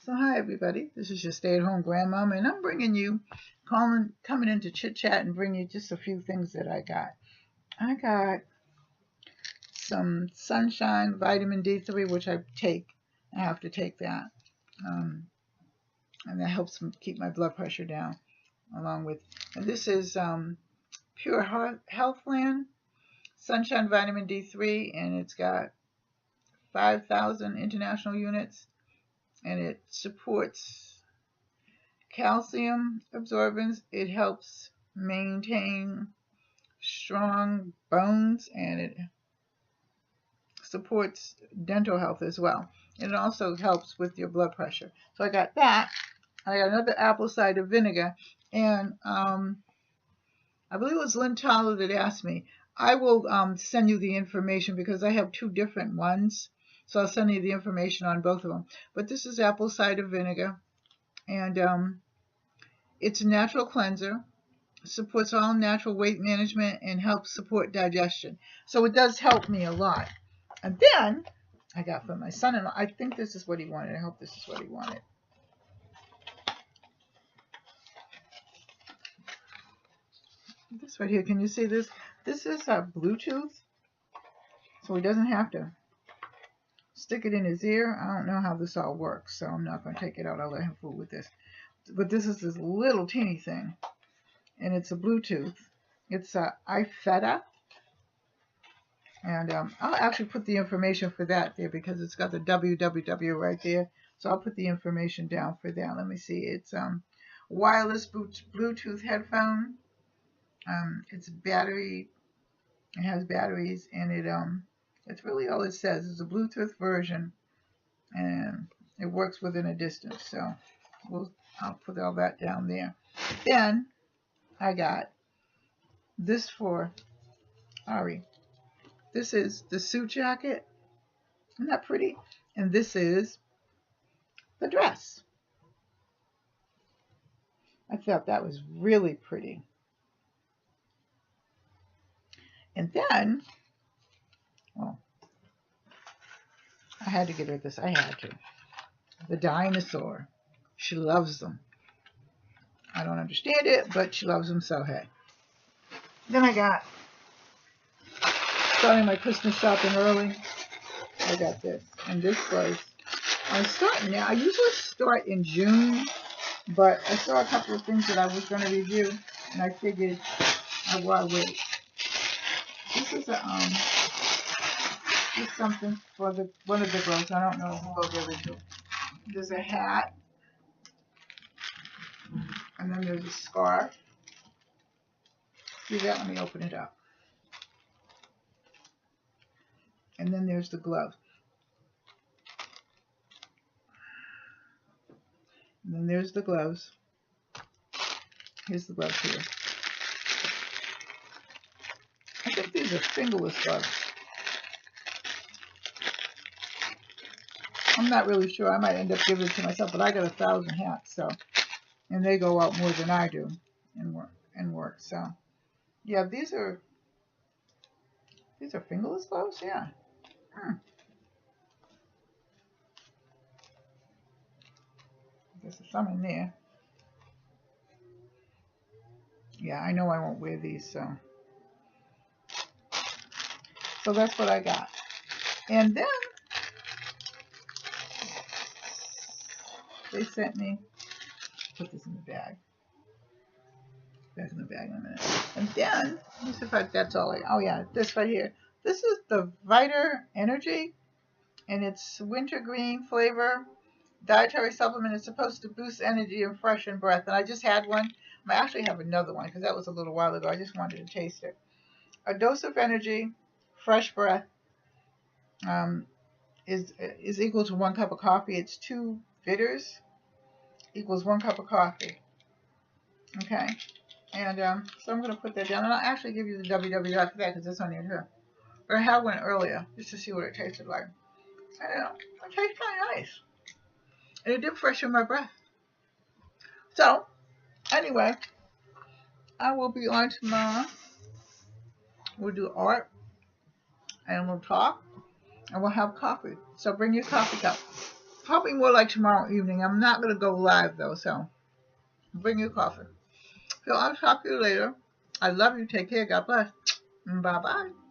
So hi everybody, this is your stay-at-home grandmama, and I'm bringing you, coming in to chit-chat and bring you just a few things that I got. I got some sunshine vitamin D3, which I have to take that, and that helps keep my blood pressure down. Along with, and this is Pure Healthland Sunshine Vitamin D3, and it's got 5,000 international units, and it supports calcium absorbance. It helps maintain strong bones, and it supports dental health as well. And it also helps with your blood pressure. So I got that. I got another apple cider vinegar, and I believe it was Lynn Tyler that asked me. I will send you the information because I have two different ones. So I'll send you the information on both of them. But this is apple cider vinegar, and it's a natural cleanser, supports all natural weight management, and helps support digestion. So it does help me a lot. And then I got from my son-in-law, I think this is what he wanted. I hope this is what he wanted. This right here, can you see this? This is a Bluetooth, so he doesn't have to stick it in his ear. I don't know how this all works, so I'm not going to take it out. I'll let him fool with this. But this is this little teeny thing, and it's a Bluetooth. It's a iFeta, and I'll actually put the information for that there because it's got the www right there. So I'll put the information down for that. Let me see. It's wireless Bluetooth headphone. It's battery. It has batteries, and it's really all it says. It's a Bluetooth version, and it works within a distance. So I'll put all that down there. Then I got this for Ari. This is the suit jacket. Isn't that pretty? And this is the dress. I thought that was really pretty. And then, well, I had to get her this. I had to. The Dinosaur. She loves them. I don't understand it, but she loves them, so hey. Then I got, starting my Christmas shopping early, I got this. And this was, I'm starting now. I usually start in June, but I saw a couple of things that I was going to review, and I figured I would wait. This is something for one of the girls. I don't know who I'll give it to. There's a hat, and then there's a scarf. See that? Let me open it up. And then there's the glove. And then there's the gloves. Here's the gloves here. I think these are fingerless gloves. I'm not really sure. I might end up giving it to myself, but I got 1,000 hats, so, and they go out more than I do and work. So, yeah, these are fingerless gloves. Yeah. There's some in there. Yeah, I know I won't wear these, so. So that's what I got. And then they sent me, put this in the bag. Back in the bag in a minute. And then, let me see if that's all oh yeah, this right here. This is the Viter Energy, and it's wintergreen flavor. Dietary supplement. Is supposed to boost energy and freshen breath. And I just had one. I actually have another one because that was a little while ago. I just wanted to taste it. A dose of energy, fresh breath, is equal to 1 cup of coffee. It's 2 bitters equals 1 cup of coffee. Okay. And so I'm going to put that down. And I'll actually give you the www after that because it's on here. But I had one earlier just to see what it tasted like. And it tastes kind of nice. And it did freshen my breath. So, anyway, I will be on tomorrow. We'll do art. And we'll talk. And we'll have coffee. So bring your coffee cup. Probably more like tomorrow evening. I'm not going to go live though, so bring your coffee. So I'll talk to you later. I love you. Take care. God bless. Bye-bye.